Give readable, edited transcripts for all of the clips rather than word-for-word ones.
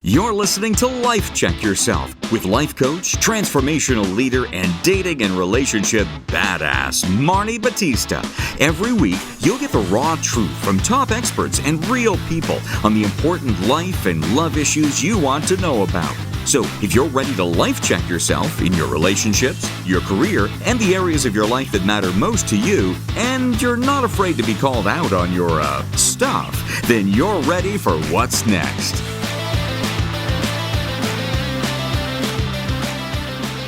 You're listening to Life Check Yourself with life coach, transformational leader, and dating and relationship badass, Marni Battista. Every week, you'll get the raw truth from top experts and real people on the important life and love issues you want to know about. So, if you're ready to life check yourself in your relationships, your career, and the areas of your life that matter most to you, and you're not afraid to be called out on your, stuff, then you're ready for what's next.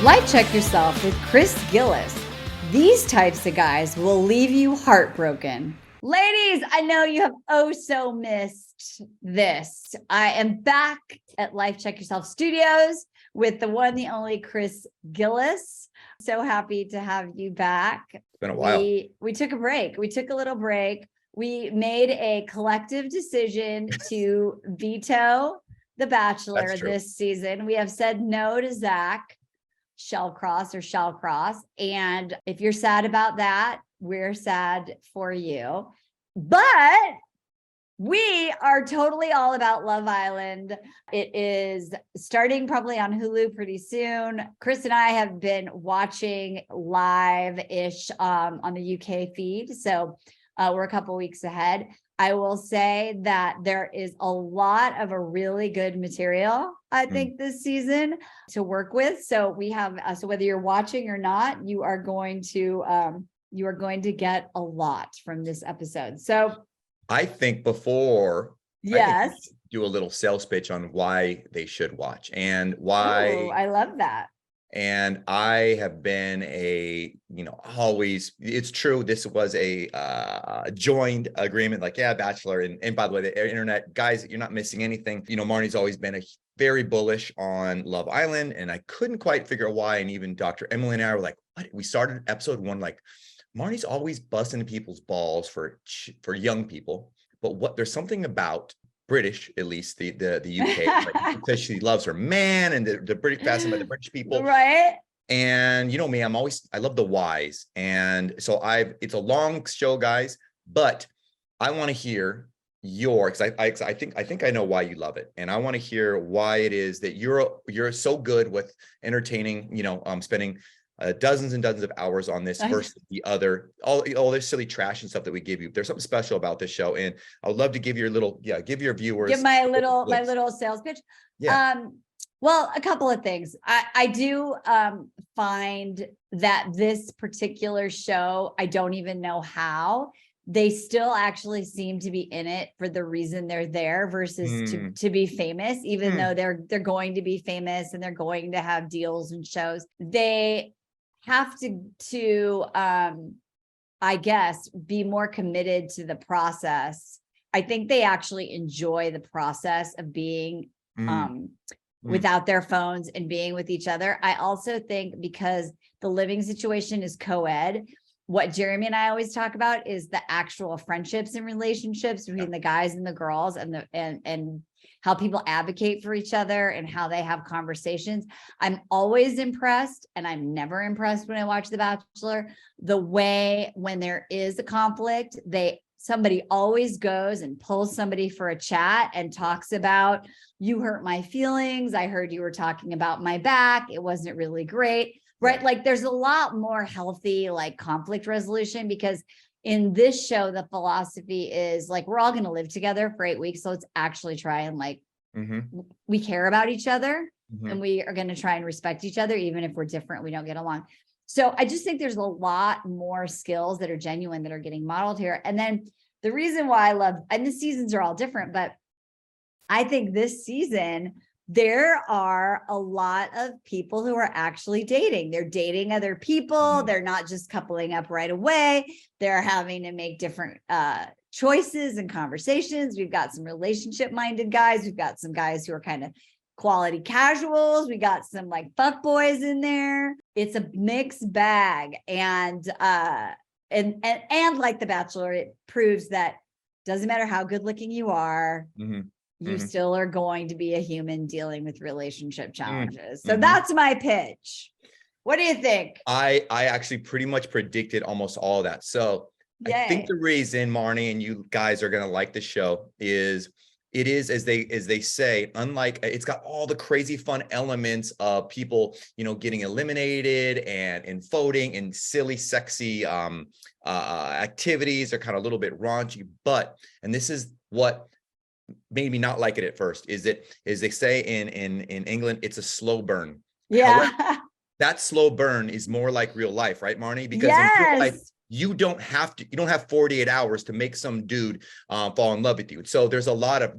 Life Check Yourself with Chris Gillis. These types of guys will leave you heartbroken. Ladies, I know you have so missed this. I am back at Life Check Yourself Studios with the one, the only Chris Gillis. So happy to have you back. It's been a while. We took a break. We took a little break. We made a collective decision to veto The Bachelor this season. We have said no to Zach. Shall cross. And if you're sad about that, we're sad for you. But we are totally all about Love Island. It is starting probably on Hulu pretty soon. Chris and I have been watching live-ish on the UK feed. So we're a couple weeks ahead. I will say that there is a lot of a really good material, I think, this season to work with. So we have, so whether you're watching or not, you are going to get a lot from this episode. So I think before, yes, I think do a little sales pitch on why they should watch and why. Ooh, I love that. And I have been always, it's true. This was a joined agreement, Bachelor. And by the way, the internet guys, you're not missing anything. Marni's always been very bullish on Love Island, and I couldn't quite figure out why. And even Dr. Emily and I were like, what? We started episode 1, Marni's always busting people's balls for young people. But there's something about British, at least the UK, because she loves her man, and the British fascinated by the British people, right? And you know me, I love the whys, and so it's a long show, guys, but I want to hear because I think I know why you love it, and I want to hear why it is that you're so good with entertaining, spending dozens and dozens of hours on this versus the other, all this silly trash and stuff that we give you. There's something special about this show, and I would love to give your viewers. Give my little sales pitch. Yeah. Well, a couple of things. I do find that this particular show, I don't even know how they still actually seem to be in it for the reason they're there versus to be famous, even though they're going to be famous and they're going to have deals and shows. They have to I guess be more committed to the process. I think they actually enjoy the process of being without their phones and being with each other. I also think because the living situation is co-ed, what Jeremy and I always talk about is the actual friendships and relationships between the guys and the girls, and how people advocate for each other and how they have conversations. I'm always impressed, and I'm never impressed when I watch The Bachelor, the way when there is a conflict, somebody always goes and pulls somebody for a chat and talks about, you hurt my feelings. I heard you were talking about my back. It wasn't really great, right? There's a lot more healthy, conflict resolution, because in this show, the philosophy is we're all going to live together for 8 weeks. So let's actually try and we care about each other, and we are going to try and respect each other, even if we're different, we don't get along. So I just think there's a lot more skills that are genuine that are getting modeled here. And then the reason why I love, and the seasons are all different, but I think this season, there are a lot of people who are actually dating. They're dating other people. They're not just coupling up right away. They're having to make different choices and conversations. We've got some relationship-minded guys. We've got some guys who are kind of quality casuals. We got some fuck boys in there. It's a mixed bag. And like The Bachelor, it proves that doesn't matter how good looking you are, you still are going to be a human dealing with relationship challenges. So that's my pitch. What do you think? I actually pretty much predicted almost all of that. So I think the reason Marni and you guys are going to like the show is it is, as they say, unlike, it's got all the crazy fun elements of people, getting eliminated and voting and silly, sexy activities are kind of a little bit raunchy, and this is what made me not like it at first, is they say in England, it's a slow burn. Yeah. However, that slow burn is more like real life, right, Marni? Because yes. in real life, you don't have 48 hours to make some dude fall in love with you. So there's a lot of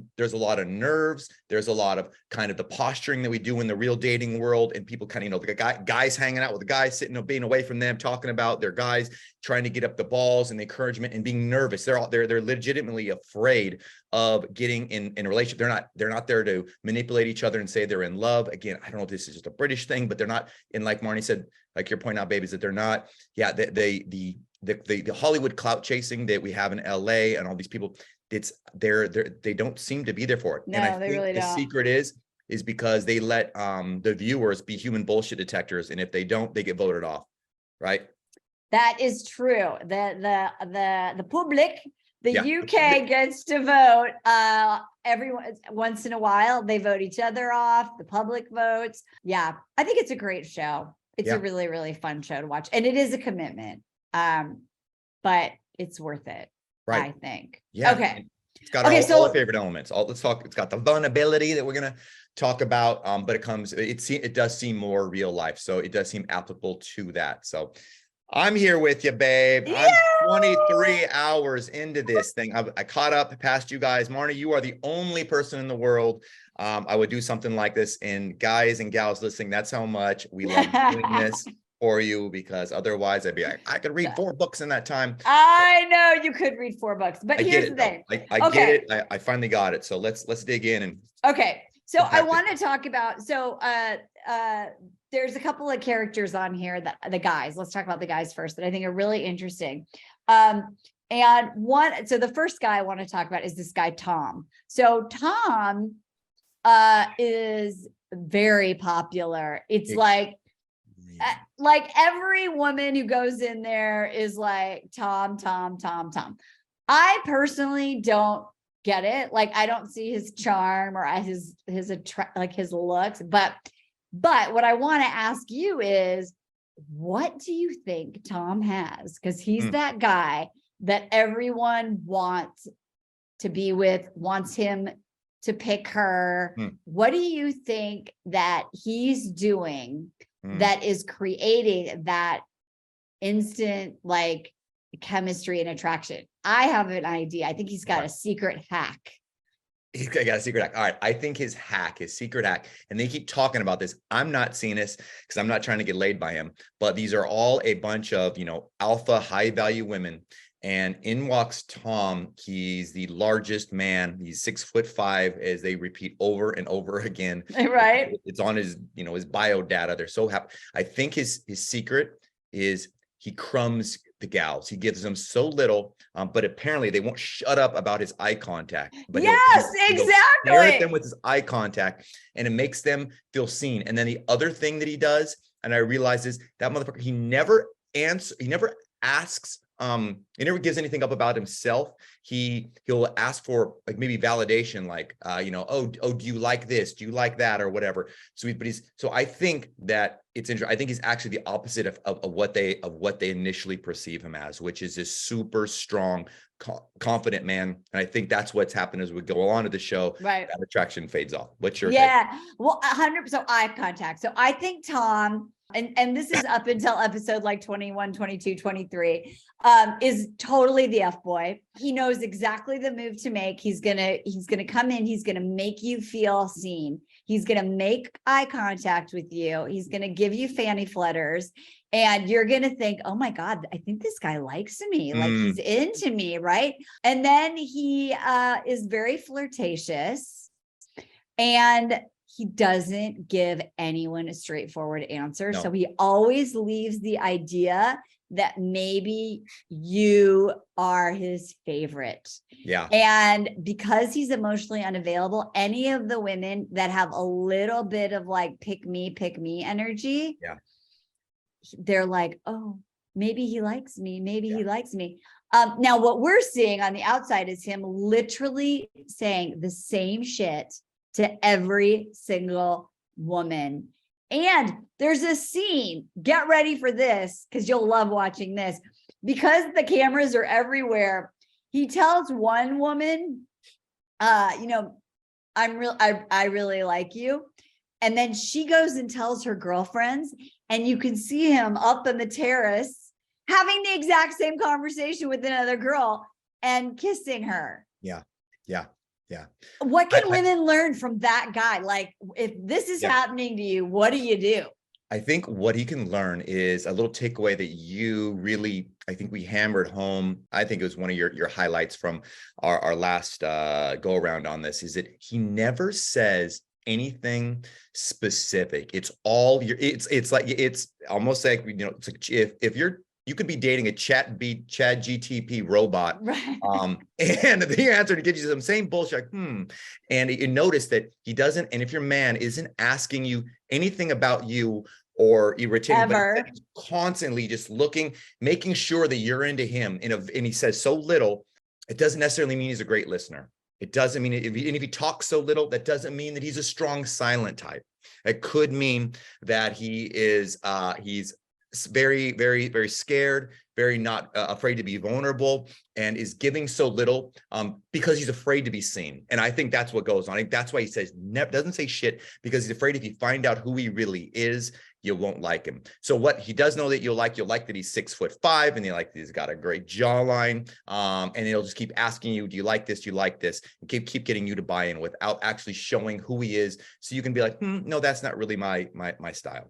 nerves. There's a lot of kind of the posturing that we do in the real dating world, and people kind of, guys hanging out with the guys, sitting, being away from them, talking about their guys, trying to get up the balls and the encouragement and being nervous. They're legitimately afraid of getting in a relationship. They're not there to manipulate each other and say they're in love. Again, I don't know if this is just a British thing, but they're not. And like Marni said, like you're pointing out, babies, that they're not. Yeah, the Hollywood clout chasing that we have in LA and all these people, they don't seem to be there for it. No, and I they think really the don't. secret is because they let the viewers be human bullshit detectors, and if they don't, they get voted off, right? That is true. The public, the Yeah. UK gets to vote. Everyone, once in a while, they vote each other off. The public votes. Yeah, I think it's a great show. It's a really, really fun show to watch, and it is a commitment. But it's worth it, right? I think. Yeah. Okay. It's got all our favorite elements. Let's talk. It's got the vulnerability that we're gonna talk about. But it does seem more real life, so it does seem applicable to that. So I'm here with you, babe. Yeah! I'm 23 hours into this thing. I caught up past you guys. Marni, you are the only person in the world I would do something like this. And guys and gals listening, that's how much we love doing this for you, because otherwise I'd be like, I could read 4 books in that time. I know you could read 4 books, but here's the thing. I get it. I finally got it. So let's dig in and. Okay. So I want to talk about, there's a couple of characters on here that let's talk about the guys first, that I think are really interesting. So the first guy I want to talk about is this guy, Tom. So Tom is very popular. It's like every woman who goes in there is like, Tom. I personally don't get it. Like, I don't see his charm or his looks, but what I want to ask you is, what do you think Tom has? Because he's that guy that everyone wants to be with, wants him to pick her. What do you think that he's doing that is creating that instant chemistry and attraction? I have an idea. I think he's got a secret hack. He's got a secret hack. All right. I think his secret hack, and they keep talking about this. I'm not seeing this because I'm not trying to get laid by him, but these are all a bunch of, alpha, high value women. And in walks Tom. He's the largest man. He's 6'5", as they repeat over and over again. Right. It's on his, his bio data. They're so happy. I think his secret is he crumbs the gals. He gives them so little, but apparently they won't shut up about his eye contact. But exactly. He'll stare at them with his eye contact, and it makes them feel seen. And then the other thing that he does, and I realize, is that motherfucker, he never asks. He never gives anything up about himself. He'll ask for maybe validation, oh, do you like this? Do you like that, or whatever? So I think that it's interesting. I think he's actually the opposite of what they initially perceive him as, which is this super strong, confident man. And I think that's what's happened as we go on to the show. Right. That attraction fades off. What's your take? Well, 100%. Eye contact. So I think Tom, and this is up until episode 21, 22, 23, is totally the F-boy. He knows exactly the move to make. He's gonna come in, he's gonna make you feel seen. He's gonna make eye contact with you. He's gonna give you fanny flutters, and you're gonna think, oh my God, I think this guy likes me. Like, he's into me, right? And then he is very flirtatious, and he doesn't give anyone a straightforward answer. No. So he always leaves the idea that maybe you are his favorite. Yeah. And because he's emotionally unavailable, any of the women that have a little bit of pick me energy, they're like, oh, maybe he likes me. Maybe Yeah. he likes me. Now what we're seeing on the outside is him literally saying the same shit to every single woman. And there's a scene, get ready for this, because you'll love watching this, because the cameras are everywhere. He tells one woman, you know, I really like you. And then she goes and tells her girlfriends, and you can see him up on the terrace having the exact same conversation with another girl and kissing her. Yeah. What can women learn from that guy? Like, if this is happening to you, what do you do? I think what he can learn is a little takeaway that you really, I think we hammered home. I think it was one of your highlights from our last go around on this, is that he never says anything specific. It's all it's like, it's almost like, you know, it's like if you could be dating a chat GTP robot. Right. And the answer to get you some same bullshit, and you notice that he doesn't, and if your man isn't asking you anything about you or irritating, but he's constantly just looking, making sure that you're into him, and he says so little, it doesn't necessarily mean he's a great listener. It doesn't mean, if he talks so little, that doesn't mean that he's a strong silent type. It could mean that he is he's very, very, very scared, very not afraid to be vulnerable, and is giving so little because he's afraid to be seen. And I think that's what goes on. I think that's why he says doesn't say shit, because he's afraid if you find out who he really is, you won't like him. So what he does know that you'll like that he's 6'5", and you like that he's got a great jawline, and he'll just keep asking you, do you like this? Do you like this? And keep getting you to buy in without actually showing who he is, so you can be like, no, that's not really my style.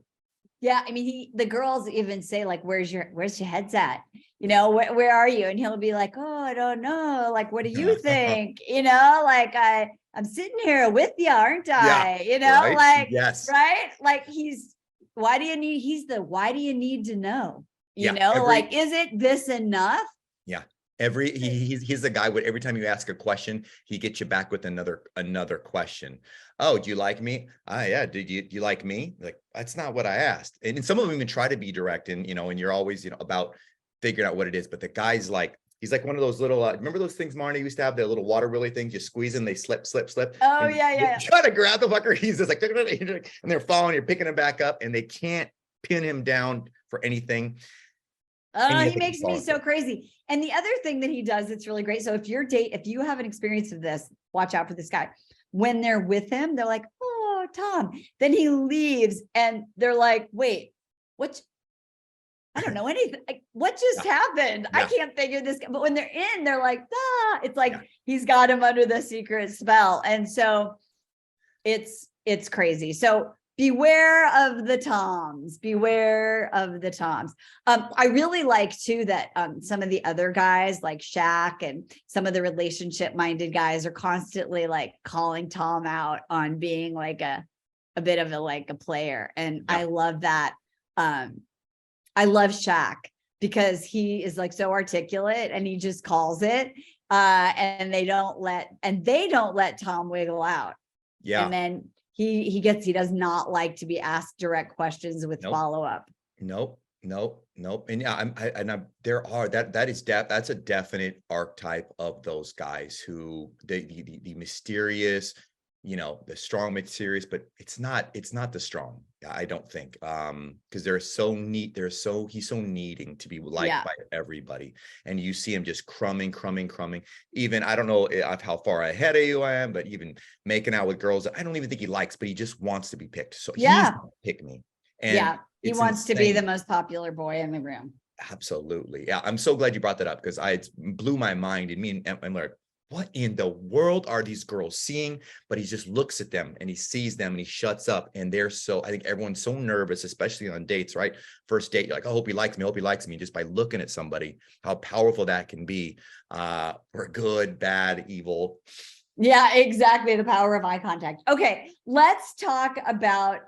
Yeah, I mean, the girls even say, like, where's your head's at? You know, where are you? And he'll be like, oh, I don't know. Like, what do you think? You know, like, I'm sitting here with you, aren't I? Yeah, you know, right? like, yes, right? Like, why do you need to know? You Yeah, know, like, is it this enough? Yeah. He's the guy where every time you ask a question, he gets you back with another question. Oh, do you like me? Yeah. Do you like me? Like, that's not what I asked. And some of them even try to be direct, and, you know, and you're always, you know, about figuring out what it is. But the guy's like, he's like one of those little, remember those things Marni used to have, the little water wheelie things, you squeeze them, they slip. Oh, and yeah. You try to grab the fucker. He's just like, and they're falling, you're picking him back up, and they can't pin him down for anything. Oh, he makes me so crazy. And the other thing that he does that's really great. So if you have an experience of this, watch out for this guy. When they're with him, they're like, oh, Tom. Then he leaves and they're like, wait, I don't know anything. Like, what just happened? I can't figure this. But when they're in, they're like, it's like he's got him under the secret spell. And so it's crazy. So beware of the Toms. I really like too that some of the other guys like Shaq and some of the relationship minded guys are constantly like calling Tom out on being like a bit of a player. And I love that. I love Shaq because he is like so articulate and he just calls it. And they don't let Tom wiggle out. Yeah. And then he does not like to be asked direct questions with follow-up. Nope. And that's a definite archetype of those guys who the mysterious, you know, the strong, mysterious, but it's not the strong. I don't think, because he's so needing to be liked by everybody, and you see him just crumbing. Even, I don't know how far ahead of you I am, but even making out with girls that I don't even think he likes, but he just wants to be picked. So he's gonna pick me. And he wants to be the most popular boy in the room. Absolutely. Yeah. I'm so glad you brought that up, because it blew my mind, and me and Emily, what in the world are these girls seeing? But he just looks at them and he sees them and he shuts up. And I think everyone's so nervous, especially on dates, right? First date, you're like, I hope he likes me. Just by looking at somebody, how powerful that can be, for good, bad, evil. Yeah, exactly. The power of eye contact. Okay. Let's talk about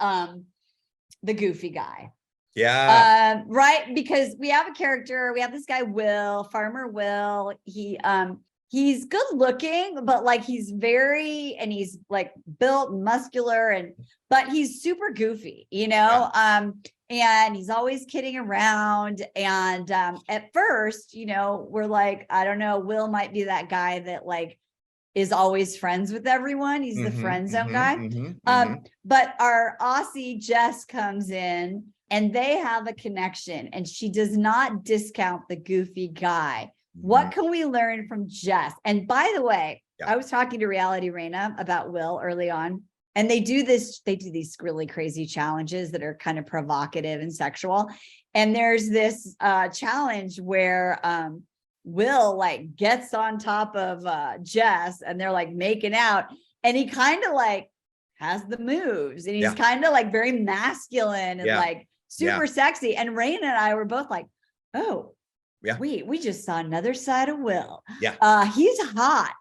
the goofy guy. Yeah. Right. Because we have a character, we have this guy, Farmer Will. He's good looking, but like he's like built and muscular, but he's super goofy, you know? and he's always kidding around. And at first, we're like, I don't know, Will might be that guy that like is always friends with everyone. He's the friend zone guy. But our Aussie Jess comes in and they have a connection, and she does not discount the goofy guy. What can we learn from Jess? And by the way, I was talking to Reality Reina about Will early on, and they do these really crazy challenges that are kind of provocative and sexual. And there's this challenge where Will like gets on top of Jess, and they're like making out, and he kind of like has the moves, and he's kind of like very masculine and like super sexy. And Rain and I were both like, oh, we just saw another side of Will. He's hot.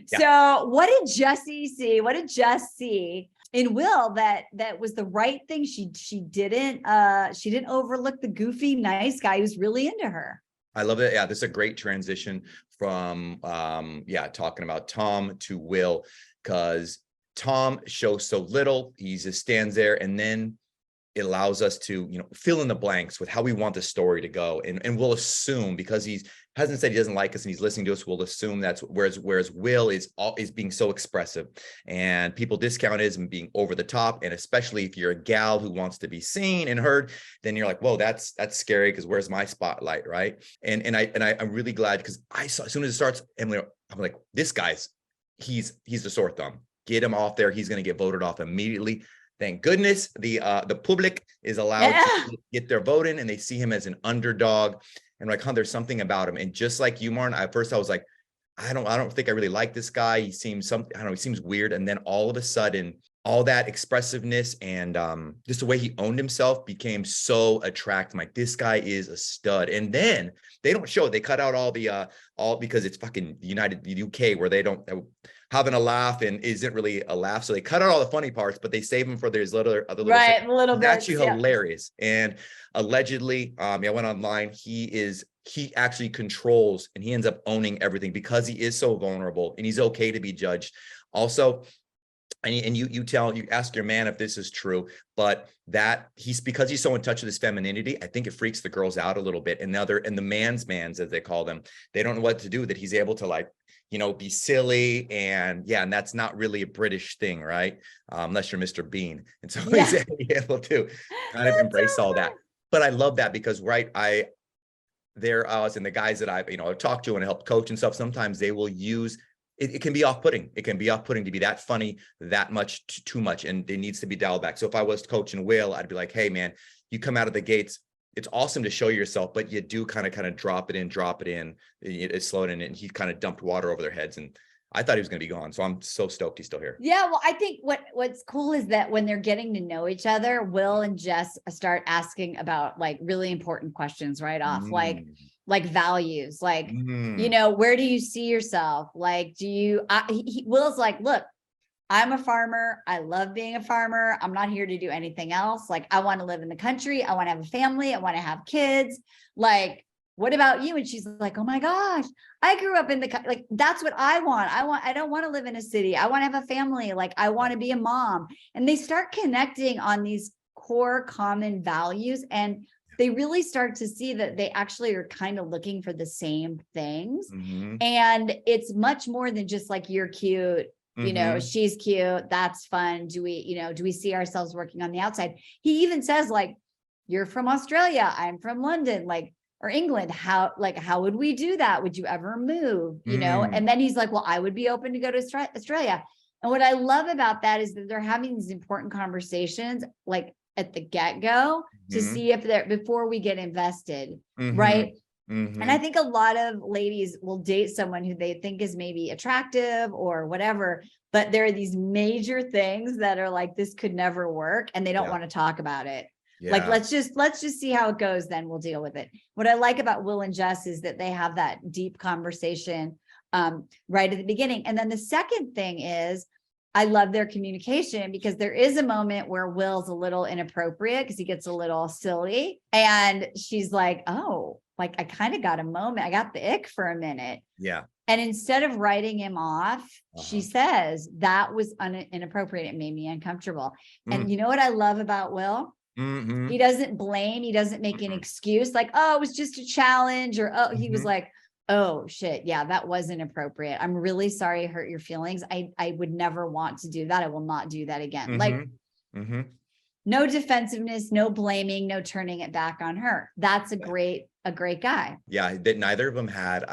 So what did Jessie see? What did Jess see in Will that was the right thing? She didn't overlook the goofy nice guy who's really into her. I love it. Yeah, this is a great transition from talking about Tom to Will, because Tom shows so little. He just stands there, and then it allows us to, fill in the blanks with how we want the story to go. And we'll assume, because he hasn't said he doesn't like us and he's listening to us, we'll assume that's whereas Will is being so expressive, and people discount his and being over the top. And especially if you're a gal who wants to be seen and heard, then you're like, whoa, that's scary, because where's my spotlight, right? And I'm really glad, because I saw as soon as it starts, Emily, I'm like, this guy's he's the sore thumb. Get him off there. He's going to get voted off immediately. Thank goodness the public is allowed to get their vote in, and they see him as an underdog. And like, there's something about him. And just like you, Marn, at first I was like, I don't think I really like this guy. He seems he seems weird. And then all of a sudden, all that expressiveness and just the way he owned himself became so attractive. I'm like, this guy is a stud. And then they don't show it. They cut out all because it's fucking the UK, where they don't having a laugh and isn't really a laugh. So they cut out all the funny parts, but they save them for there's other little little bit. Actually hilarious. And allegedly, I went online. He actually controls, and he ends up owning everything because he is so vulnerable, and he's okay to be judged. Also, and you ask your man if this is true, but that because he's so in touch with his femininity, I think it freaks the girls out a little bit. And now the mans, as they call them, they don't know what to do, that he's able to like, be silly. And that's not really a British thing, right? Unless you're Mr. Bean. And so he's able to kind of embrace all that. But I love that, because there I was, and the guys that I've talked to and helped coach and stuff, sometimes they will use it can be off-putting. It can be off-putting to be that funny, that much, too much, and it needs to be dialed back. So if I was coaching Will, I'd be like, hey man, you come out of the gates, it's awesome to show yourself, but you do kind of drop it in, it's slowed in, and he kind of dumped water over their heads, and I thought he was going to be gone. So I'm so stoked he's still here. Yeah. Well, I think what's cool is that when they're getting to know each other, Will and Jess start asking about like really important questions right off, like values, like, where do you see yourself? Like, Will's like, look, I'm a farmer. I love being a farmer. I'm not here to do anything else. Like, I want to live in the country. I want to have a family. I want to have kids. Like, what about you? And she's like, oh my gosh, I grew up in the country. Like, that's what I want. I don't want to live in a city. I want to have a family. Like, I want to be a mom. And they start connecting on these core common values, and they really start to see that they actually are kind of looking for the same things. And it's much more than just like, you're cute, she's cute, that's fun. Do we see ourselves working on the outside? He even says like, you're from Australia, I'm from London, like, or England. How would we do that? Would you ever move? And then he's like, well, I would be open to go to Australia. And what I love about that is that they're having these important conversations, like at the get-go, to see if before we get invested, right? And I think a lot of ladies will date someone who they think is maybe attractive or whatever, but there are these major things that are like, this could never work, and they don't want to talk about it. Like, let's just see how it goes, then we'll deal with it. What I like about Will and Jess is that they have that deep conversation right at the beginning. And then the second thing is, I love their communication, because there is a moment where Will's a little inappropriate because he gets a little silly, and she's like, oh, like, I kind of got a moment. I got the ick for a minute. Yeah. And instead of writing him off, she says, that was inappropriate. It made me uncomfortable. And you know what I love about Will? Mhm. He doesn't blame. He doesn't make an excuse like, oh, it was just a challenge, or, oh, he was Mhm. like, oh shit. Yeah, that wasn't appropriate. I'm really sorry I hurt your feelings. I would never want to do that. I will not do that again. Like, Mhm. Mhm. no defensiveness, no blaming, no turning it back on her. That's a great guy. Yeah, that neither of them had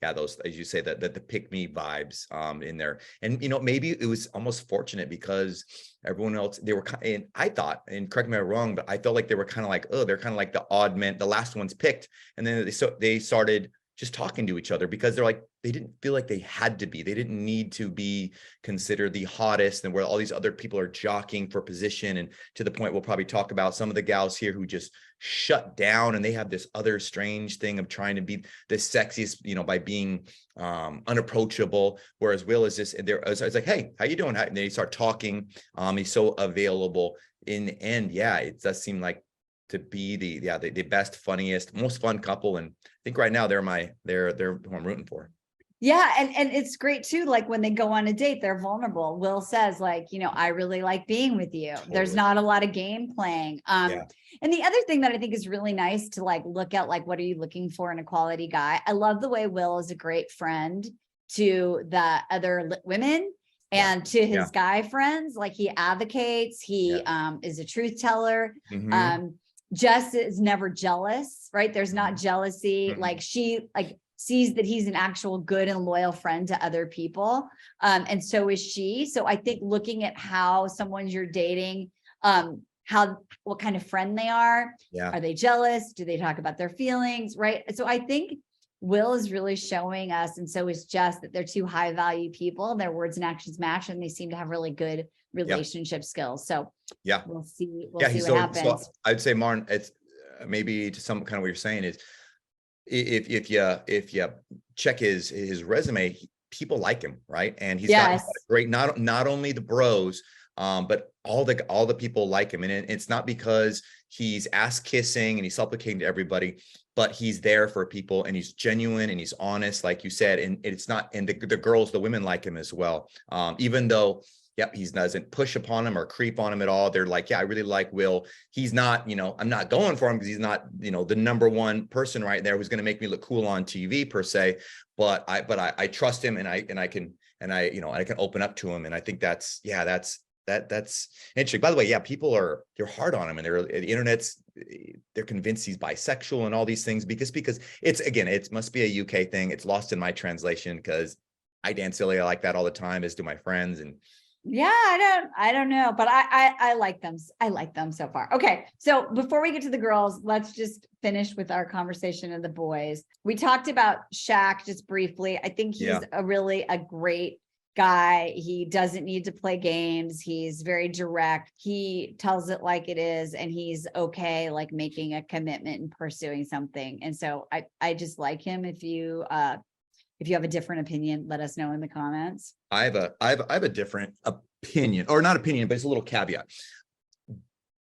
yeah, those, as you say, that the pick me vibes in there. And maybe it was almost fortunate because everyone else, they were and I thought, and correct me if I'm wrong, but I felt like they were kind of like, oh, they're kind of like the odd man, the last ones picked. And then they started just talking to each other because they're like, they didn't feel like they had to be, they didn't need to be considered the hottest, and where all these other people are jockeying for position. And to the point, we'll probably talk about some of the gals here who just shut down, and they have this other strange thing of trying to be the sexiest, by being unapproachable. Whereas Will is just there. It's like, hey, how you doing? And they start talking. He's so available. In the end, yeah, it does seem like to be the best, funniest, most fun couple. And I think right now they're who I'm rooting for. Yeah. And it's great too. Like when they go on a date, they're vulnerable. Will says like, I really like being with you. There's Totally. not a lot of game playing. Yeah. And the other thing that I think is really nice to like look at, like, what are you looking for in a quality guy? I love the way Will is a great friend to the other women and to his guy friends. Like he advocates, he is a truth teller. Mhm. Jess is never jealous, right? There's not jealousy. Mhm. Like she sees that he's an actual good and loyal friend to other people. And so is she. So I think looking at how someone you're dating, what kind of friend they are. Yeah. Are they jealous? Do they talk about their feelings? Right. So I think Will is really showing us, and so is Jess, that they're two high value people. Their words and actions match, and they seem to have really good relationship skills. So yeah, we'll see. We'll yeah, see he's what so, happens. I'd say, Martin, it's maybe to some kind of what you're saying is, if you check his resume, people like him, right? And he's got great, not only the bros, but all the people like him. And it's not because he's ass kissing and he's supplicating to everybody, but he's there for people, and he's genuine and he's honest, like you said. And it's not, and the women like him as well. Even though, yep, he doesn't push upon him or creep on him at all. They're like, yeah, I really like Will. He's not, I'm not going for him because he's not, the number one person right there who's going to make me look cool on TV per se. But I trust him, and I can open up to him. And I think that's interesting. By the way, yeah, people they're hard on him, and the internet's, they're convinced he's bisexual and all these things because it must be a UK thing. It's lost in my translation because I dance silly like that all the time, as do my friends. And yeah, I don't know, but I like them. I like them so far. Okay. So before we get to the girls, let's just finish with our conversation of the boys. We talked about Shaq just briefly. I think he's a great guy. He doesn't need to play games. He's very direct. He tells it like it is, and he's okay, like making a commitment and pursuing something. And so I just like him. If you have a different opinion, let us know in the comments. I have a different opinion, or not opinion, but it's a little caveat.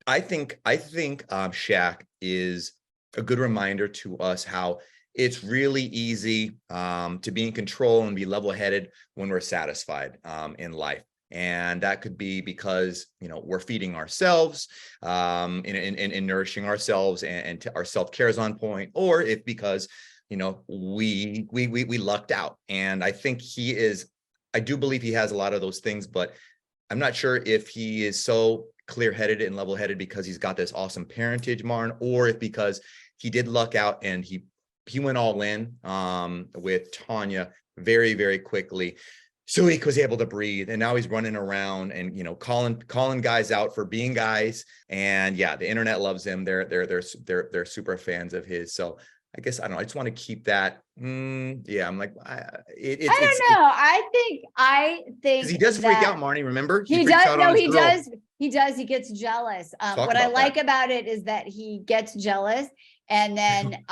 I think Shaq is a good reminder to us how it's really easy to be in control and be level-headed when we're satisfied in life. And that could be because, we're feeding ourselves in nourishing ourselves, and our self-care is on point, or if because we lucked out. And I think I do believe he has a lot of those things, but I'm not sure if he is so clear-headed and level-headed because he's got this awesome parentage, Marn, or if because he did luck out and he went all in with Tanya very, very quickly. So he was able to breathe, and now he's running around and, calling guys out for being guys. And yeah, the internet loves him. They're super fans of his. So I guess, I don't know. I just want to keep that. Yeah, I'm like, I don't know. I think because he does freak out, Marnie. Remember, he does. No, he does. He does. He gets jealous. What I like about it is that he gets jealous, and then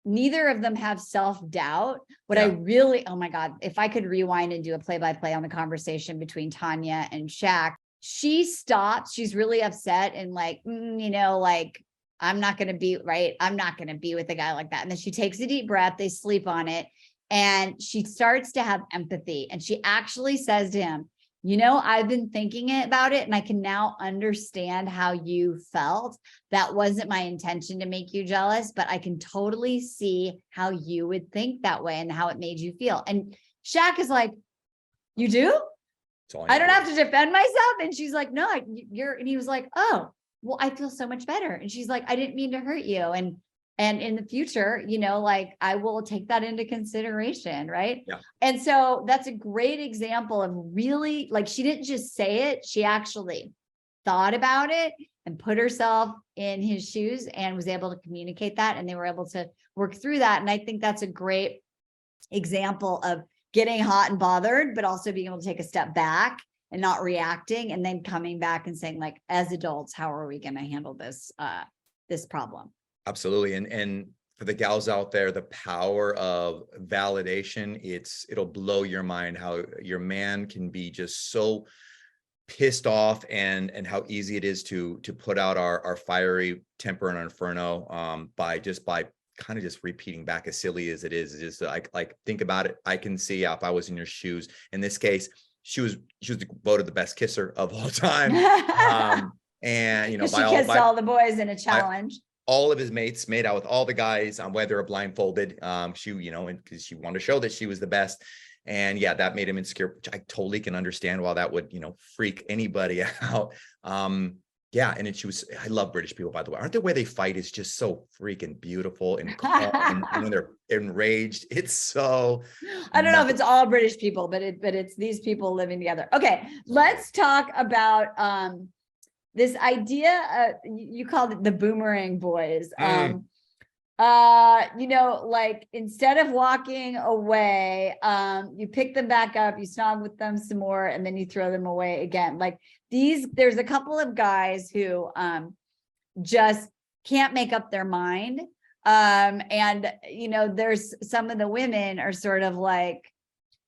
neither of them have self-doubt. What I really, oh my God, if I could rewind and do a play-by-play on the conversation between Tanya and Shaq, she stops. She's really upset and like, like, I'm not going to be right. I'm not going to be with a guy like that. And then she takes a deep breath. They sleep on it. And she starts to have empathy. And she actually says to him, I've been thinking about it and I can now understand how you felt. That wasn't my intention to make you jealous, but I can totally see how you would think that way and how it made you feel. And Shaq is like, you do? I don't have to defend myself. And she's like, no, and he was like, oh, well, I feel so much better. And she's like, I didn't mean to hurt you. And in the future, like I will take that into consideration. Right. Yeah. And so that's a great example of really, like, she didn't just say it. She actually thought about it and put herself in his shoes and was able to communicate that. And they were able to work through that. And I think that's a great example of getting hot and bothered, but also being able to take a step back and not reacting, and then coming back and saying, like, as adults, how are we going to handle this problem? Absolutely. And for the gals out there, the power of validation, it'll blow your mind how your man can be just so pissed off, and how easy it is to put out our fiery temper and inferno by kind of just repeating back, as silly as it is. It's just like think about it. I can see if I was in your shoes. In this case, she was voted the best kisser of all time. And she kissed all the boys in a challenge. All of his mates made out with all the guys, whether blindfolded. She, and because she wanted to show that she was the best. And yeah, that made him insecure, which I totally can understand why that would, freak anybody out. Yeah. And I love British people, by the way. Aren't the way they fight is just so freaking beautiful and calm, and when they're enraged, it's so. I don't know if it's all British people, but it's these people living together. Okay. Let's talk about, this idea, you called it the boomerang boys. Like instead of walking away, you pick them back up, you snog with them some more, and then you throw them away again. Like there's a couple of guys who just can't make up their mind. And there's some of the women are sort of like,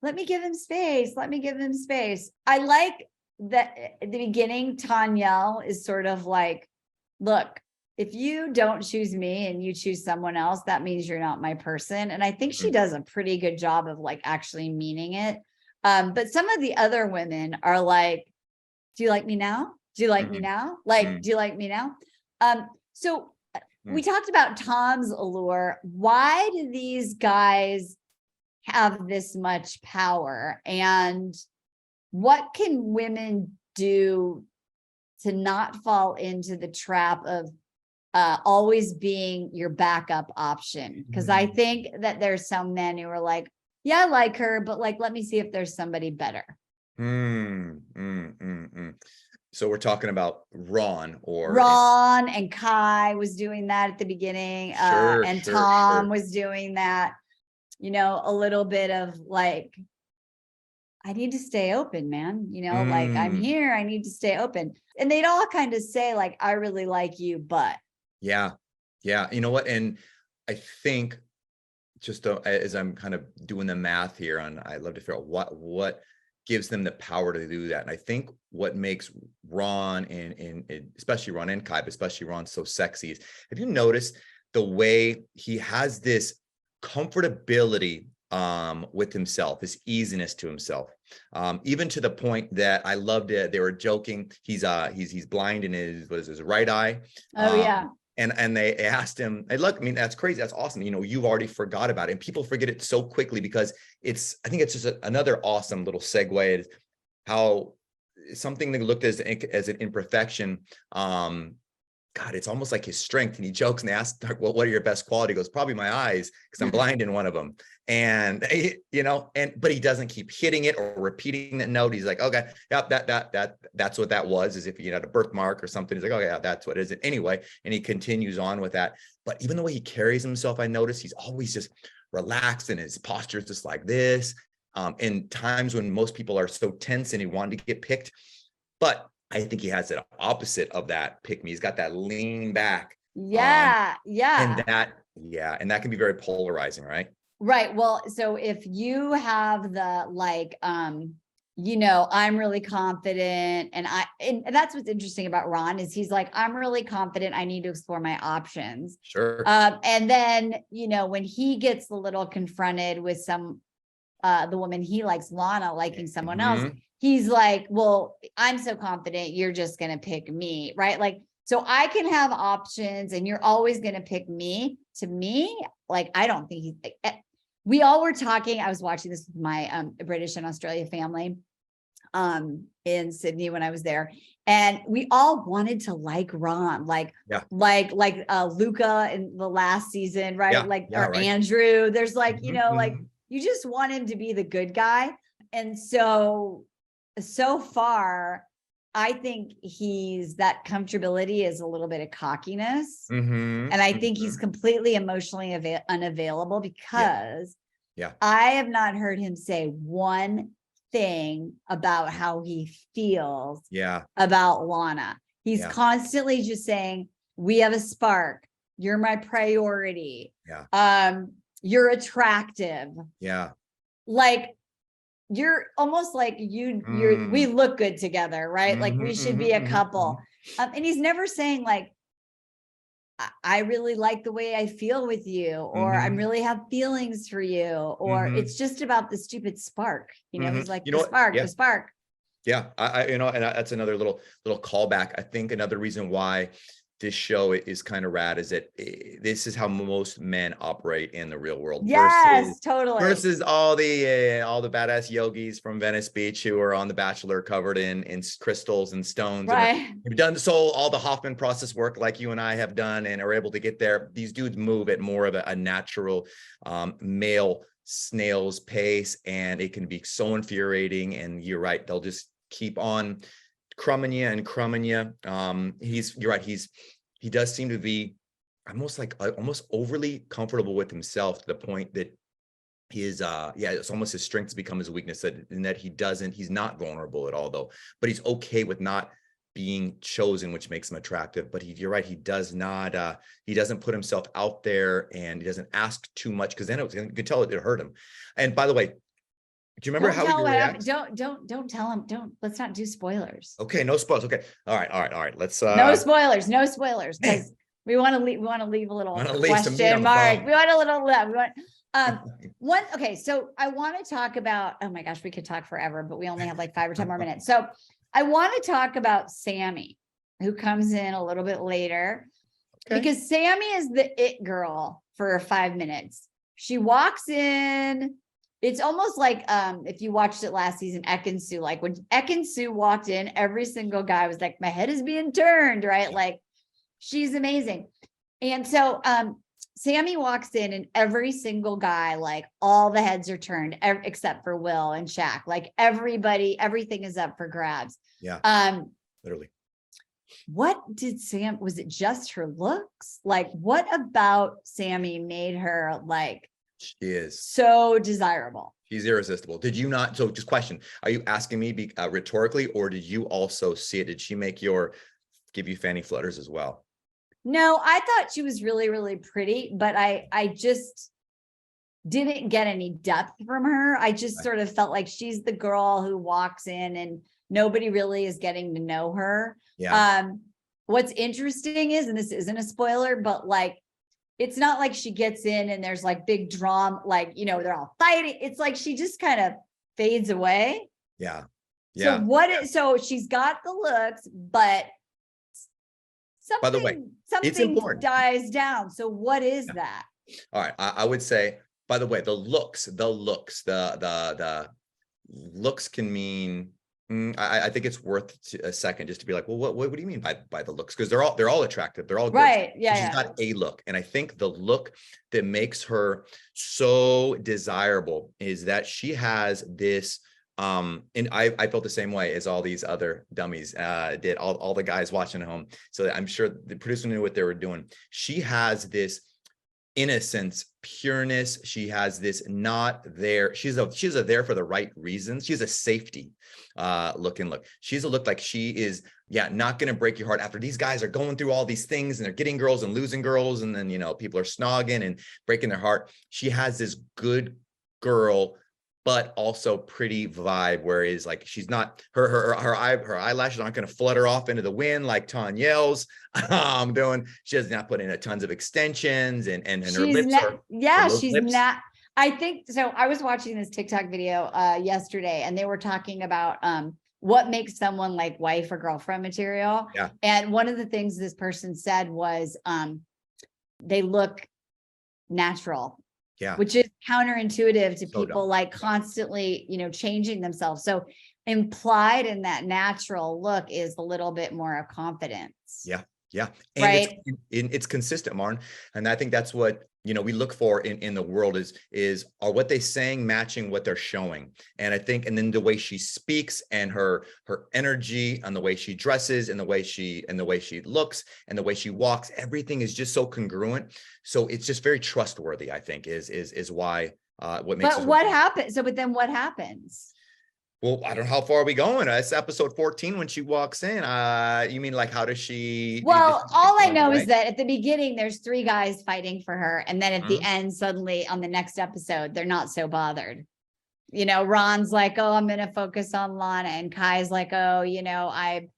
let me give him space. Let me give him space. I like that at the beginning, Tanyel is sort of like, look, if you don't choose me and you choose someone else, that means you're not my person. And I think she does a pretty good job of like actually meaning it. But some of the other women are like, do you like me now? Do you like me now? Like, do you like me now? So we talked about Tom's allure. Why do these guys have this much power? And what can women do to not fall into the trap of always being your backup option? Because I think that there's some men who are like, yeah, I like her, but like, let me see if there's somebody better. So we're talking about Ron and Kai was doing that at the beginning. And Tom was doing that, a little bit of like, I need to stay open, man. Like I'm here, I need to stay open. And they'd all kind of say like, I really like you, but. Yeah. You know what? And I think just as I'm kind of doing the math here I'd love to figure out what gives them the power to do that. And I think what makes Ron and especially Ron and Kai, but especially Ron so sexy is, have you noticed the way he has this comfortability with himself, this easiness to himself, even to the point that I loved it. They were joking. He's blind in his right eye. Oh yeah. And they asked him, hey, look, I mean, that's crazy. That's awesome. You've already forgot about it. And people forget it so quickly because I think it's just another awesome little segue is how something that looked as an imperfection, God, it's almost like his strength. And he jokes and they ask, well, what are your best qualities? He goes, probably my eyes, because I'm blind in one of them. And, but he doesn't keep hitting it or repeating that note. He's like, okay, yep, that's what that was, as if you had a birthmark or something. He's like, oh yeah, that's what it is. Anyway, and he continues on with that. But even the way he carries himself, I noticed he's always just relaxed and his posture is just like this. In times when most people are so tense and he wanted to get picked. But I think he has the opposite of that pick me. He's got that lean back. Yeah. And that can be very polarizing, right? Right. Well, so if you have the like, I'm really confident, and that's what's interesting about Ron is he's like, I'm really confident. I need to explore my options. Sure. And then, when he gets a little confronted with some the woman he likes, Lana, liking someone else, he's like, well, I'm so confident you're just going to pick me, right? Like, so I can have options and you're always going to pick me. To me, like, I don't think we all were talking. I was watching this with my British and Australia family in Sydney when I was there. And we all wanted to like Ron, like Luca in the last season, right? Or right. Andrew. There's like, you know, like you just want him to be the good guy. And so far, I think that comfortability is a little bit of cockiness. And I think he's completely emotionally unavailable because I have not heard him say one thing about how he feels about Lana. He's constantly just saying, we have a spark. You're my priority. You're attractive. Like, you're almost like we look good together, right? Like we should be a couple. And he's never saying like, I really like the way I feel with you, or I really have feelings for you, or it's just about the stupid spark. You know, he's like, the spark. Yeah. And that's another little callback. I think another reason why this show is kind of rad is that this is how most men operate in the real world. Yes, totally. Versus all the badass yogis from Venice Beach who are on The Bachelor covered in crystals and stones. Right. You've done all the Hoffman process work like you and I have done and are able to get there. These dudes move at more of a natural male snail's pace, and it can be so infuriating. And you're right, they'll just keep on crumbing you. You're right. He does seem to be almost overly comfortable with himself to the point that it's almost his strengths become his weakness, in that he's not vulnerable at all though, but he's okay with not being chosen, which makes him attractive. But you're right. He does not, he doesn't put himself out there, and he doesn't ask too much, because then you could tell it hurt him. And by the way, do you remember how he reacts? Don't tell him. Let's not do spoilers. Okay, no spoilers. Okay, all right. Let's. No spoilers, because we want to leave a little question mark. We want a little. Okay, so I want to talk about. Oh my gosh, we could talk forever, but we only have like 5 or 10 more minutes. So I want to talk about Sammy, who comes in a little bit later, because Sammy is the it girl for 5 minutes. She walks in. It's almost like if you watched it last season, Ekin-Su, like when Ekin-Su walked in, every single guy was like, my head is being turned, right? Like, she's amazing. And so Sammy walks in, and every single guy, like all the heads are turned except for Will and Shaq. Like everything is up for grabs. Yeah. Literally. What did was it just her looks? Like, what about Sammy made her like, she is so desirable? She's irresistible. Did you not? So just question, are you asking me rhetorically, or did you also see it? Did she give you fanny flutters as well? No, I thought she was really, really pretty, but I just didn't get any depth from her. I just sort of felt like she's the girl who walks in and nobody really is getting to know her. Yeah. What's interesting is, and this isn't a spoiler, but like, it's not like she gets in and there's like big drama, like, you know, they're all fighting. It's like she just kind of fades away. Yeah. So she's got the looks, but something, by the way, it's important, dies down. So what is that? All right. I would say, by the way, the looks can mean, I think it's worth a second just to be like, well, what do you mean by the looks? Because they're all attractive. They're all good. Right. Yeah. She's got a look. And I think the look that makes her so desirable is that she has this, and I felt the same way as all these other dummies did, all the guys watching at home. So I'm sure the producer knew what they were doing. She has this innocence, pureness. She has this not there. She's a there for the right reasons. She's a safety look. She's a look like she is, not going to break your heart after these guys are going through all these things and they're getting girls and losing girls. And then, people are snogging and breaking their heart. She has this good girl, but also pretty vibe, whereas like she's not, her eyelashes aren't going to flutter off into the wind like Tanyel's doing. She does not put in tons of extensions and her lips are. Yeah, she's not. I think so. I was watching this TikTok video yesterday, and they were talking about what makes someone like wife or girlfriend material. Yeah. And one of the things this person said was they look natural. Yeah. Which is counterintuitive to So people dumb. like constantly, changing themselves. So implied in that natural look is a little bit more of confidence. Yeah. Yeah. And right. it's consistent, Marn. And I think that's what, we look for in the world is are what they saying matching what they're showing. And I think, and then the way she speaks and her energy and the way she dresses and the way she looks and the way she walks, everything is just so congruent. So it's just very trustworthy, I think is why, what makes. But what happens? So, but then what happens? Well, I don't know how far are we going. It's episode 14 when she walks in. You mean like how does she? Well, all I know is that at the beginning there's 3 guys fighting for her, and then at the Mhm. end, suddenly on the next episode, they're not so bothered. Ron's like, "Oh, I'm gonna focus on Lana," and Kai's like, "Oh, there's what I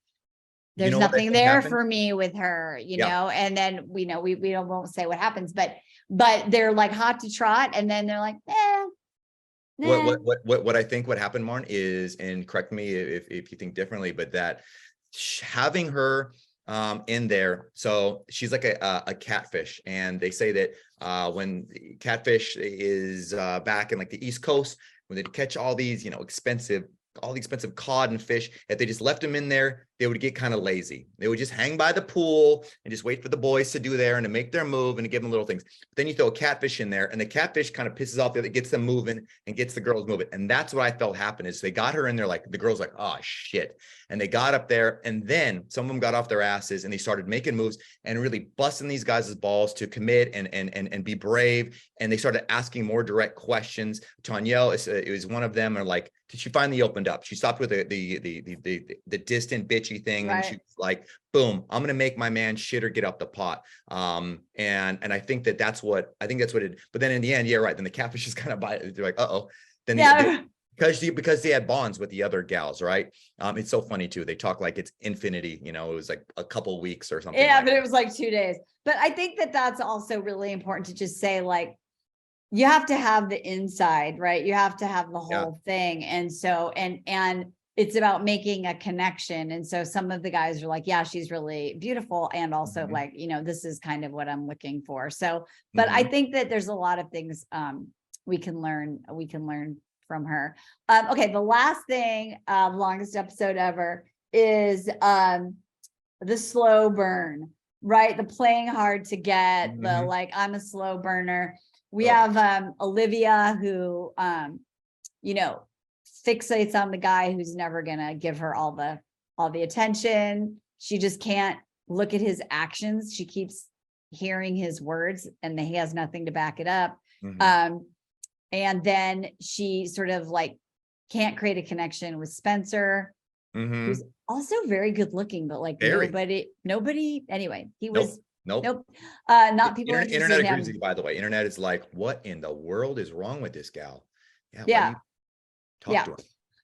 nothing think there happened? for me with her," Yeah. and then we won't say what happens, but they're like hot to trot, and then they're like, nah. What I think what happened, Marn, is, and correct me if you think differently, but that having her in there, so she's like a catfish, and they say that when catfish is back in like the East Coast, when they catch all these expensive cod and fish, if they just left them in there, they would get kind of lazy. They would just hang by the pool and just wait for the boys to do there and to make their move and to give them little things. But then you throw a catfish in there, and the catfish kind of pisses off the other, gets them moving and gets the girls moving. And that's what I felt happened is they got her in there, like the girls like, oh shit. And they got up there, and then some of them got off their asses and they started making moves and really busting these guys' balls to commit and be brave. And they started asking more direct questions. Tanyelle, it was one of them, or like, she finally opened up. She stopped with the distant bitchy thing, Right. and she was like, "Boom! I'm gonna make my man shit or get up the pot." And I think that's what it. But then in the end, yeah, right. Then the catfish is kind of they're like, "Uh-oh." Then Yeah. because they had bonds with the other gals, right? It's so funny too. They talk like it's infinity. It was like a couple weeks or something. Yeah, like but it was like 2 days. But I think that that's also really important to just say, like, you have to have the inside, right? You have to have the whole thing. And so, and it's about making a connection. And so some of the guys are like, yeah, she's really beautiful. And also Mhm. like, this is kind of what I'm looking for. So, but I think that there's a lot of things we can learn from her. Okay. The last thing, longest episode ever is the slow burn, right? The playing hard to get, the Mhm. like, I'm a slow burner. We Oh. have Olivia who fixates on the guy who's never gonna give her all the attention. She just can't look at his actions. She keeps hearing his words and he has nothing to back it up. Mhm. And then she sort of like can't create a connection with Spencer, Mhm. who's also very good looking, but like Very. nobody anyway, he Nope. was Nope. not people are interested Internet in agrees with him. you, by the way. Internet is like, what in the world is wrong with this gal? Yeah. Why do Yeah. you talk Yeah. to her?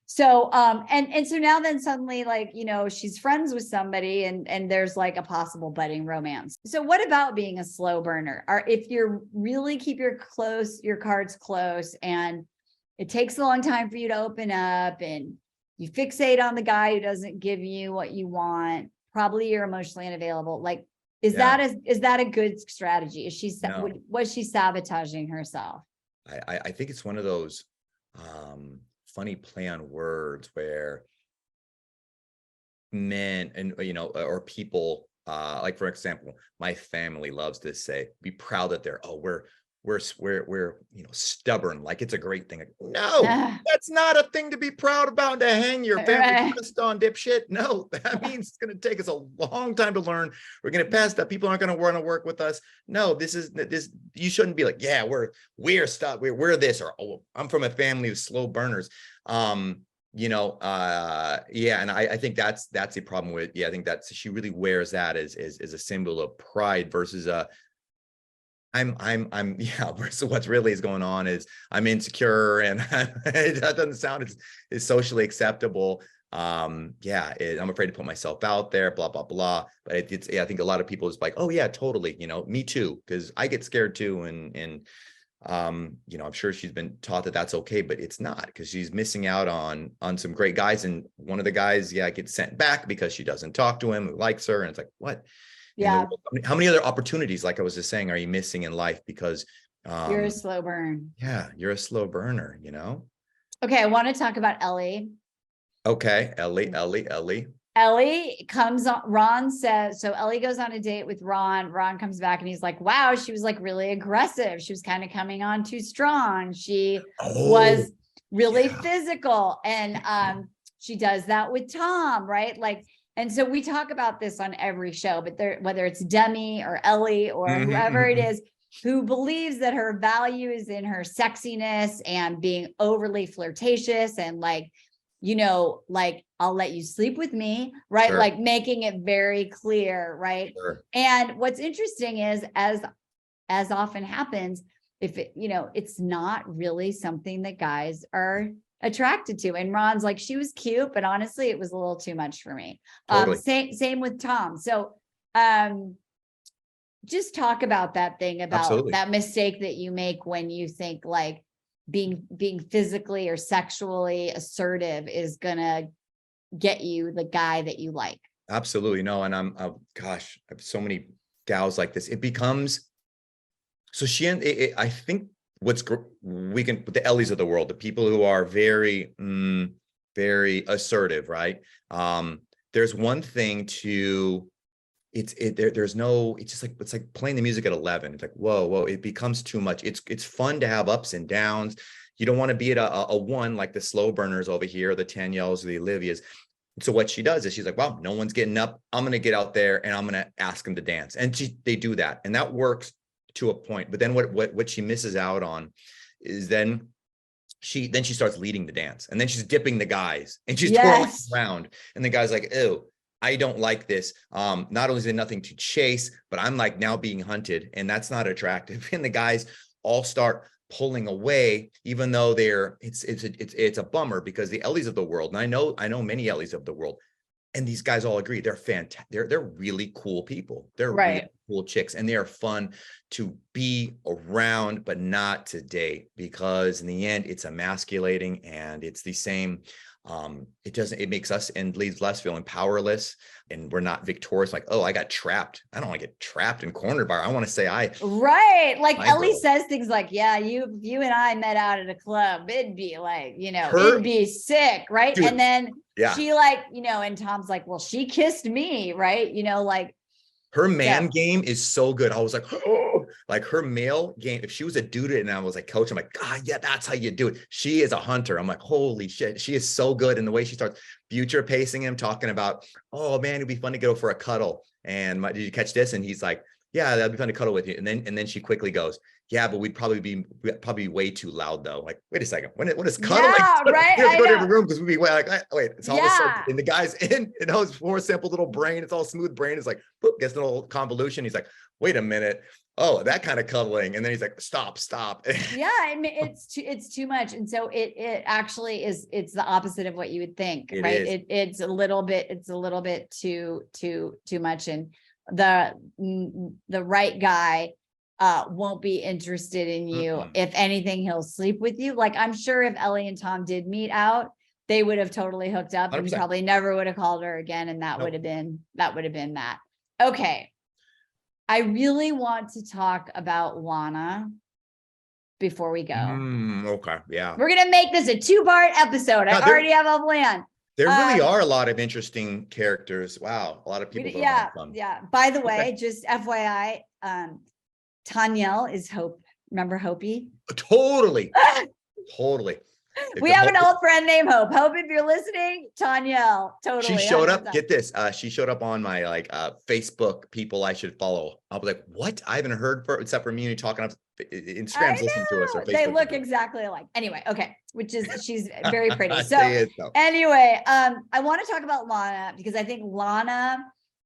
So, and so now then suddenly like, she's friends with somebody and there's like a possible budding romance. So what about being a slow burner? Or if you're really keep your cards close and it takes a long time for you to open up and you fixate on the guy who doesn't give you what you want, probably you're emotionally unavailable. Like, is that a good strategy? Was she sabotaging herself? I think it's one of those funny play on words where men and or people like, for example, my family loves to say, be proud that we're stubborn, like it's a great thing. No, that's not a thing to be proud about, to hang your family crest on, dipshit. No, that means it's going to take us a long time to learn. We're going to pass that. People aren't going to want to work with us. No, this you shouldn't be like, yeah, we're stuck, we're this, or, oh, I'm from a family of slow burners. And I think that's the problem with, I think that she really wears that as a symbol of pride versus versus what's really is going on is I'm insecure and that doesn't sound as socially acceptable. I'm afraid to put myself out there, blah, blah, blah. But I think a lot of people is like, oh yeah, totally. Me too. Cause I get scared too. And I'm sure she's been taught that that's okay, but it's not, because she's missing out on some great guys. And one of the guys, gets sent back because she doesn't talk to him, who likes her. And it's like, what? Yeah. How many other opportunities, like I was just saying, are you missing in life because you're a slow burn? Yeah, you're a slow burner, Okay, I want to talk about Ellie. Okay, Ellie. Ellie comes on, Ron says, so Ellie goes on a date with Ron. Ron comes back and he's like, wow, she was like really aggressive. She was kind of coming on too strong. She was really physical. And she does that with Tom, right? Like, and so we talk about this on every show, but whether it's Demi or Ellie or whoever it is, who believes that her value is in her sexiness and being overly flirtatious and like, like, I'll let you sleep with me, right? Sure. Like making it very clear, right? Sure. And what's interesting is, as often happens, if it's not really something that guys are attracted to. And Ron's like, she was cute, but honestly, it was a little too much for me. Totally. Same with Tom. So, just talk about that thing, about Absolutely. that mistake that you make when you think like being physically or sexually assertive is gonna get you the guy that you like. Absolutely. No. And I have so many gals like this. It becomes, so I think with the Ellies of the world, the people who are very, very assertive, right? There's one thing to, it's like playing the music at 11. It's like, whoa, it becomes too much. It's fun to have ups and downs. You don't want to be at a one, like the slow burners over here, the Tanyels or the Olivias. So what she does is she's like, well, no one's getting up. I'm going to get out there and I'm going to ask them to dance. And they do that. And that works to a point. But then what she misses out on is then she starts leading the dance, and then she's dipping the guys and she's twirling around. And the guy's like, ew, I don't like this. Not only is there nothing to chase, but I'm like now being hunted, and that's not attractive. And the guys all start pulling away, even though it's a bummer, because the Ellies of the world, and I know many Ellies of the world, and these guys all agree they're fantastic. They're really cool people. They're really cool chicks, and they are fun to be around, but not to date, because in the end it's emasculating and it's the same. It makes us and leaves us feeling powerless, and we're not victorious. Like, oh, I got trapped. I don't want to get trapped and cornered by her. I want to say like Ellie says things like, yeah, you and I met out at a club. It'd be like, it'd be sick. Right. Dude, and then she like, and Tom's like, well, she kissed me. Right. Like, her man game is so good. I was like, oh, like her male game. If she was a dude and I was like, coach, I'm like, yeah, that's how you do it. She is a hunter. I'm like, holy shit. She is so good. And the way she starts future pacing him, talking about, oh man, it'd be fun to go for a cuddle. And did you catch this? And he's like, yeah, that'd be fun to cuddle with you. And then she quickly goes, yeah, but we'd probably be way too loud though. Like, wait a second. What is cuddling? Yeah, right. We have to go to every room because we'd be like, wait, it's all and the guy's in, and his more simple little brain. It's all smooth brain. It's like, boop, gets a little convolution. He's like, wait a minute. Oh, that kind of cuddling. And then he's like, stop. Yeah. I mean, it's too much. And so it actually is, it's the opposite of what you would think, right? It's a little bit too much. And the right guy won't be interested in you. If anything, he'll sleep with you. Like, I'm sure if Ellie and Tom did meet out, they would have totally hooked up 100%. And he probably never would have called her again. And that would have been that. Okay. I really want to talk about Lana before we go. Okay. Yeah. We're going to make this a 2-part episode. I already have a plan. There really are a lot of interesting characters. Wow. A lot of people. Yeah. By the way, just FYI, Tanyel is Hope. Remember Hopi? Totally. We have an old friend named Hope. Hope, if you're listening, Tanyel. Totally. She showed up. Get this. She showed up on my Facebook people I should follow. I was like, what? I haven't heard except for me talking up Instagram's listening to us. Or they look exactly alike. Anyway, okay. She's very pretty. So anyway, I want to talk about Lana because I think Lana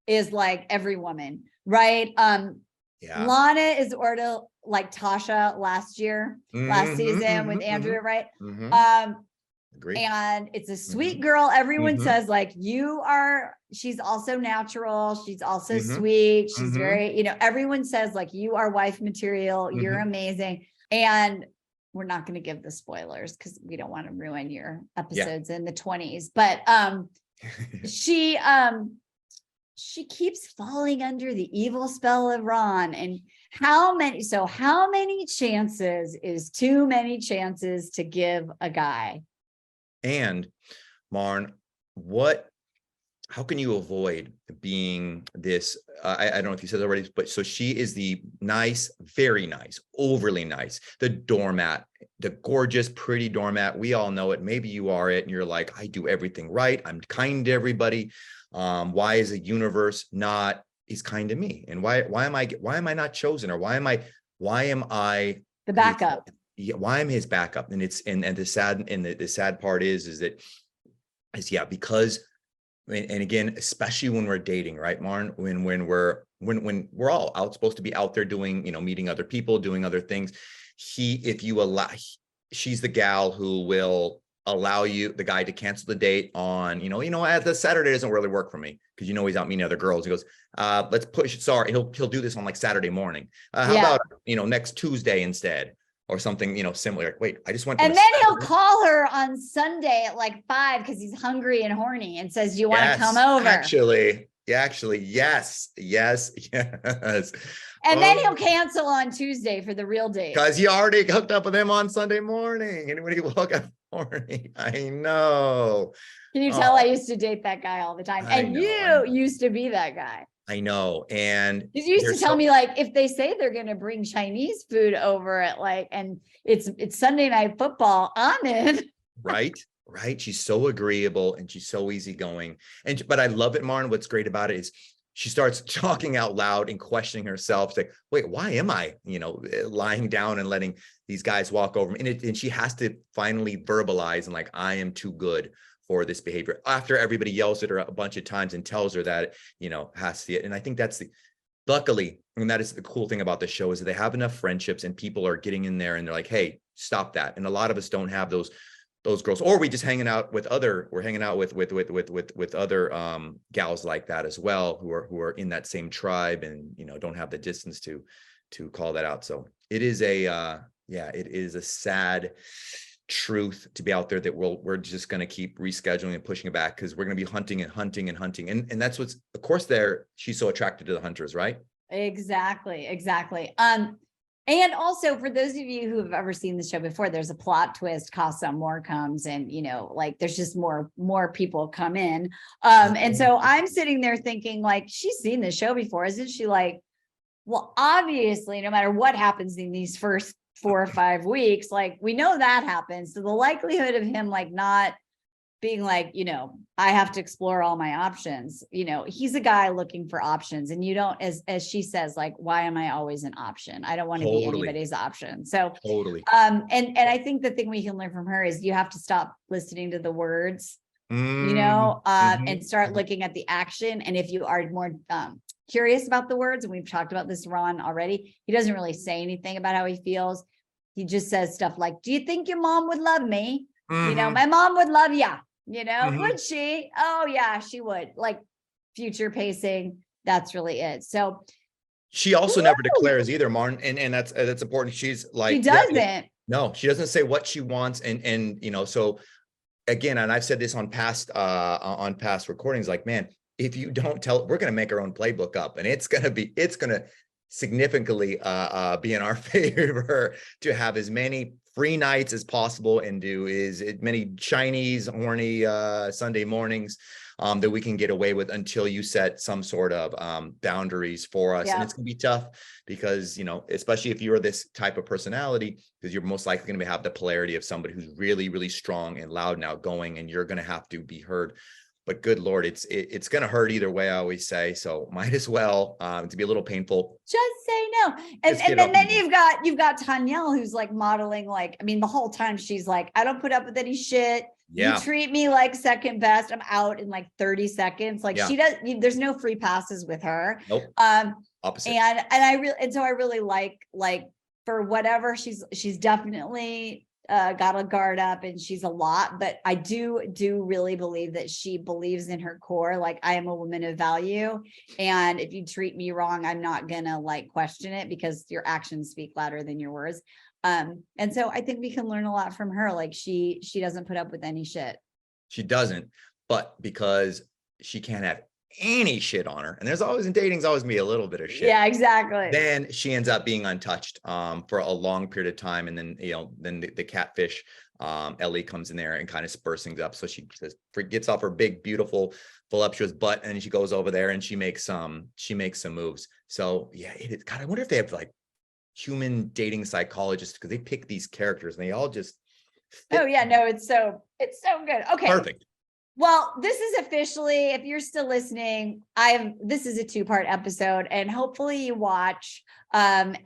is like every woman, right? Lana is like Tasha last season with Andrea, right? Agreed. And it's a sweet girl. Everyone says like she's also natural. She's also sweet. She's very, everyone says like you are wife material. You're amazing. And we're not going to give the spoilers because we don't want to ruin your episodes in the 20s. But she keeps falling under the evil spell of Ron. And how many chances is too many chances to give a guy? And Marn, how can you avoid being this? I don't know if you said it already, but so she is the nice, very nice, overly nice, the doormat, the gorgeous, pretty doormat. We all know it. Maybe you are it. And you're like, I do everything right. I'm kind to everybody. Why is the universe not is kind to me? And why am I not chosen? Or why am I The backup? Why am his backup? And the sad part is because, and again, especially when we're dating, right, Marn, when we're all supposed to be out there doing, meeting other people, doing other things. She's the gal who will allow the guy to cancel the date on, the Saturday doesn't really work for me because he's out meeting other girls. He goes, let's push it. Sorry, he'll do this on like Saturday morning. How about next Tuesday instead? Or something, similar. Wait, I just went. And then he'll call her on Sunday at like 5 because he's hungry and horny and says, "Do you want to come over?" Actually, yes. And then he'll cancel on Tuesday for the real date because you already hooked up with him on Sunday morning. And when he woke up horny, I know. Can you tell I used to date that guy all the time? And you used to be that guy. I know. And you used to tell me, like, if they say they're going to bring Chinese food over at and it's Sunday Night Football, I'm in. Right. She's so agreeable and she's so easygoing. But I love it, Marn. What's great about it is she starts talking out loud and questioning herself. She's like, wait, why am I, lying down and letting these guys walk over me? And she has to finally verbalize and like, I am too good for this behavior after everybody yells at her a bunch of times and tells her that, has to. And I think luckily, and that is the cool thing about the show is that they have enough friendships and people are getting in there and they're like, hey, stop that. And a lot of us don't have those girls, or we just hanging out with other gals like that as well, who are in that same tribe and, don't have the distance to call that out. So it is it is a sad truth to be out there that we're just going to keep rescheduling and pushing it back because we're going to be hunting and that's what's, of course, she's so attracted to the hunters, right? Exactly. And also for those of you who have ever seen the show before, there's a plot twist, cost some more comes, and there's just more people come in. And so I'm sitting there thinking, like, she's seen the show before, isn't she? Like, well, obviously, no matter what happens in these first 4 or 5 weeks, like, we know that happens. So the likelihood of him like not being like, I have to explore all my options, he's a guy looking for options, and you don't, as she says, like, why am I always an option? I don't want to be anybody's option. So totally. And I think the thing we can learn from her is you have to stop listening to the words, and start looking at the action. And if you are more curious about the words, and we've talked about this, Ron, already, he doesn't really say anything about how he feels. He just says stuff like, do you think your mom would love me? My mom would love you. Would she? Oh yeah, she would. Like, future pacing. That's really it. So she also never declares either, Martin, and that's important. She's like, she doesn't. No, she doesn't say what she wants, and so again, and I've said this on past recordings, like, man, if you don't tell, we're going to make our own playbook up, and it's going to significantly be in our favor to have as many free nights as possible and do as many Chinese horny Sunday mornings that we can get away with until you set some sort of boundaries for us. And it's going to be tough because, especially if you're this type of personality, because you're most likely going to have the polarity of somebody who's really, really strong and loud and outgoing, and you're going to have to be heard. But good Lord, it's going to hurt either way, I always say. So might as well to be a little painful. Just say no. And then you've got Tanyelle, who's like modeling, like, I mean, the whole time she's like, I don't put up with any shit. Yeah. You treat me like second best. I'm out in like 30 seconds. Like, there's no free passes with her. Nope. Opposite. And so I really like for whatever she's definitely got a guard up, and she's a lot, but I do really believe that she believes in her core, like, I am a woman of value, and if you treat me wrong, I'm not gonna like question it because your actions speak louder than your words. And so I think we can learn a lot from her. Like she doesn't put up with any shit. She doesn't, but because she can't have any shit on her, and there's always in dating's always be a little bit of shit. Yeah, exactly. Then she ends up being untouched for a long period of time, and then then the catfish Ellie comes in there and kind of spurs things up. So she just gets off her big, beautiful, voluptuous butt, and she goes over there and she makes some moves. So yeah, it is. God, I wonder if they have like human dating psychologists, because they pick these characters and they all just fit. Oh yeah, no, it's so good. Okay. Perfect. Well, this is officially, if you're still listening, this is a 2-part episode, and hopefully you watch. And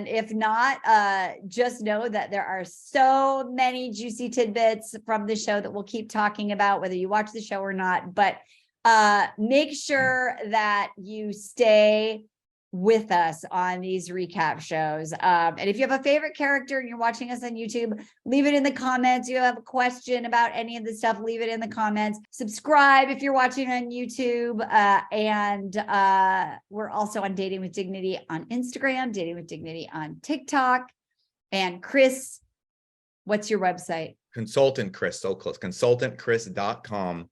if not, just know that there are so many juicy tidbits from the show that we'll keep talking about, whether you watch the show or not. But make sure that you stay with us on these recap shows. And if you have a favorite character and you're watching us on YouTube, leave it in the comments. You have a question about any of the stuff, leave it in the comments. Subscribe if you're watching on YouTube. And we're also on Dating with Dignity on Instagram, Dating with Dignity on TikTok. And Chris, what's your website? Consultant Chris, so close. ConsultantChris.com.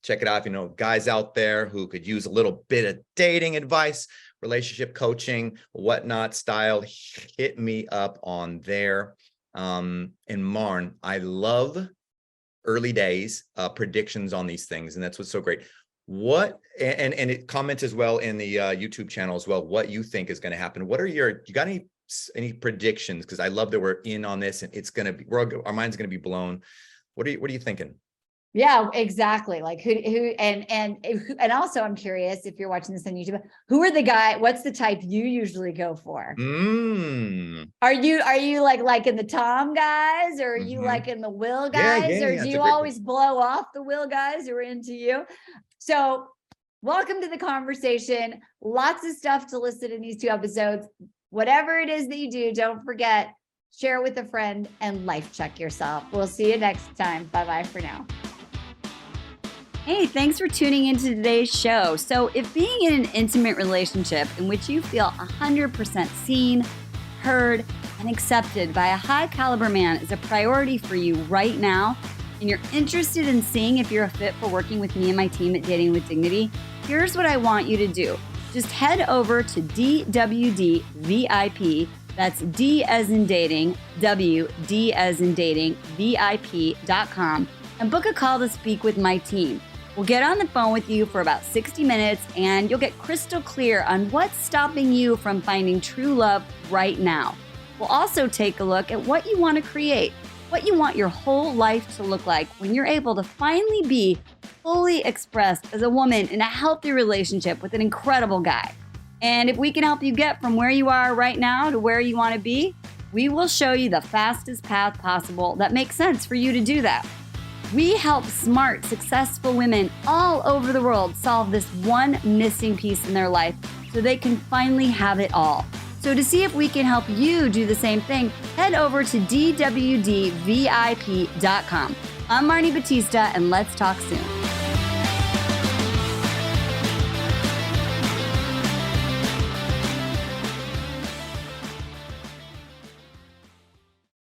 Check it out if you know guys out there who could use a little bit of dating advice, relationship coaching, whatnot style. Hit me up on there. And Marn, I love early days predictions on these things, and that's what's so great. What and it comments as well in the YouTube channel as well, what you think is going to happen. What are you got any predictions? Because I love that we're in on this, and it's going to be our mind's going to be blown. What are you thinking? Yeah, exactly. Like who and also I'm curious if you're watching this on YouTube, what's the type you usually go for? Are you like in the Tom guys, or are you like in the Will guys, or do you always blow off the Will guys who are into you? So welcome to the conversation. Lots of stuff to listen in these 2 episodes. Whatever it is that you do, don't forget, share with a friend and life check yourself. We'll see you next time. Bye-bye for now. Hey, thanks for tuning into today's show. So if being in an intimate relationship in which you feel 100% seen, heard, and accepted by a high caliber man is a priority for you right now, and you're interested in seeing if you're a fit for working with me and my team at Dating with Dignity, here's what I want you to do. Just head over to DWD VIP, that's D as in dating, W, D as in dating, VIP.com, and book a call to speak with my team. We'll get on the phone with you for about 60 minutes, and you'll get crystal clear on what's stopping you from finding true love right now. We'll also take a look at what you want to create, what you want your whole life to look like when you're able to finally be fully expressed as a woman in a healthy relationship with an incredible guy. And if we can help you get from where you are right now to where you want to be, we will show you the fastest path possible that makes sense for you to do that. We help smart, successful women all over the world solve this one missing piece in their life so they can finally have it all. So to see if we can help you do the same thing, head over to DWDVIP.com. I'm Marni Battista, and let's talk soon.